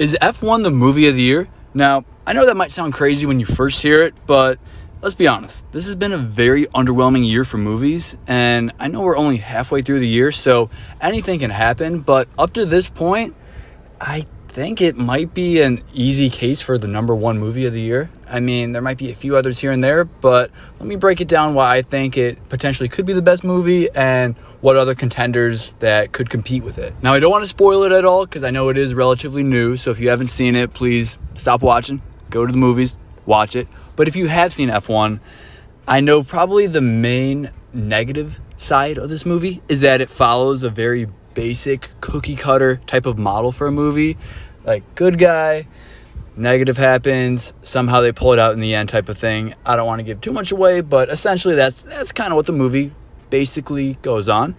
Is F1 the movie of the year? Now, I know that might sound crazy when you first hear it, but let's be honest. This has been a very underwhelming year for movies, and I know we're only halfway through the year, so anything can happen, but up to this point, I think it might be an easy case for the number one movie of the year. I mean, there might be a few others here and there, but let me break it down why I think it potentially could be the best movie and what other contenders that could compete with it. Now, I don't want to spoil it at all because I know it is relatively new, so if you haven't seen it, please stop watching, go to the movies, watch it. But if you have seen F1, I know probably the main negative side of this movie is that it follows a very basic cookie cutter type of model for a movie. Like, good guy, negative happens, somehow they pull it out in the end type of thing. I don't want to give too much away, but essentially that's kind of what the movie basically goes on.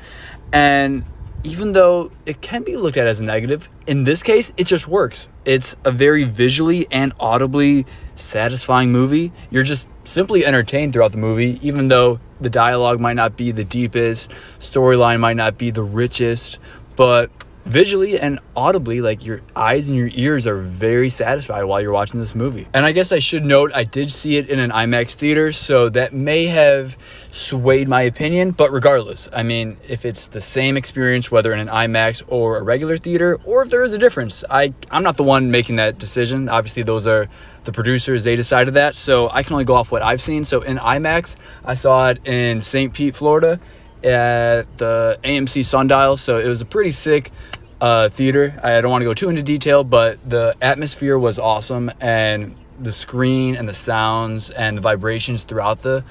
And even though it can be looked at as a negative, in this case, it just works. It's a very visually and audibly satisfying movie. You're just simply entertained throughout the movie, even though the dialogue might not be the deepest, storyline might not be the richest, but visually and audibly, like, your eyes and your ears are very satisfied while you're watching this movie. And I guess I should note, I did see it in an IMAX theater, so that may have swayed my opinion, but regardless, I mean, if it's the same experience, whether in an IMAX or a regular theater, or if there is a difference, I'm not the one making that decision. Obviously, those are the producers, they decided that, so I can only go off what I've seen. So in IMAX, I saw it in St. Pete, Florida, at the AMC Sundial, so it was a pretty sick theater. I don't want to go too into detail, but the atmosphere was awesome, and the screen and the sounds and the vibrations throughout the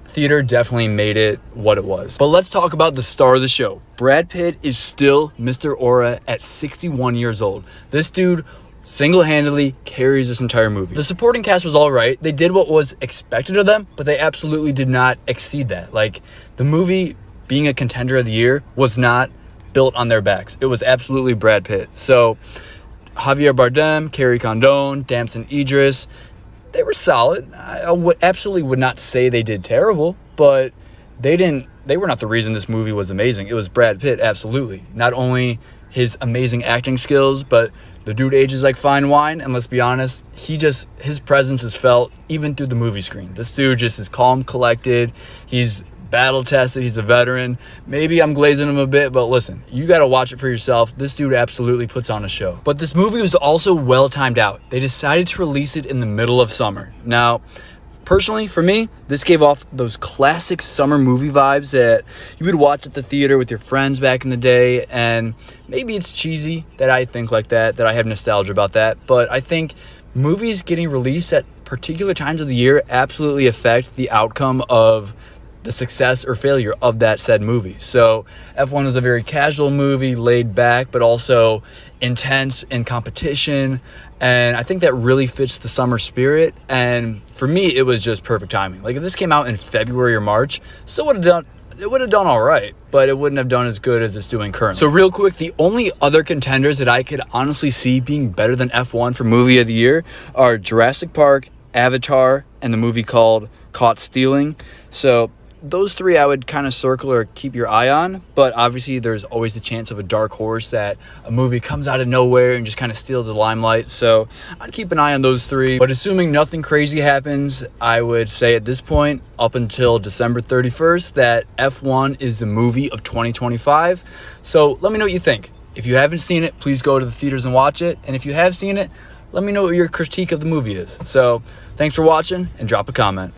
theater definitely made it what it was. But let's talk about the star of the show. Brad Pitt is still Mr. Aura at 61 years old. This dude single-handedly carries this entire movie. The supporting cast was all right. They did what was expected of them, but they absolutely did not exceed that. Like, the movie being a contender of the year was not built on their backs. It was absolutely Brad Pitt. So Javier Bardem, Carrie Condon, Damson Idris, they were solid. I absolutely would not say they did terrible, but they were not the reason this movie was amazing. It was Brad Pitt, absolutely. Not only his amazing acting skills, but the dude ages like fine wine, and let's be honest, his presence is felt even through the movie screen. This dude just is calm, collected. He's battle tested. He's a veteran. Maybe I'm glazing him a bit, but listen, you got to watch it for yourself. This dude absolutely puts on a show. But this movie was also well timed out. They decided to release it in the middle of summer. Now, personally, for me, this gave off those classic summer movie vibes that you would watch at the theater with your friends back in the day. And maybe it's cheesy that I think like that I have nostalgia about that. But I think movies getting released at particular times of the year absolutely affect the outcome of the success or failure of that said movie. So F1 is a very casual movie, laid back, but also intense in competition. And I think that really fits the summer spirit. And for me, it was just perfect timing. Like, if this came out in February or March, it would have done all right, but it wouldn't have done as good as it's doing currently. So real quick, the only other contenders that I could honestly see being better than F1 for movie of the year are Jurassic Park, Avatar, and the movie called Caught Stealing. So those three I would kind of circle or keep your eye on, but obviously there's always the chance of a dark horse that a movie comes out of nowhere and just kind of steals the limelight. So I'd keep an eye on those three. But assuming nothing crazy happens, I would say at this point, up until December 31st, that F1 is the movie of 2025. So let me know what you think. If you haven't seen it, please go to the theaters and watch it. And if you have seen it, let me know what your critique of the movie is. So thanks for watching, and drop a comment.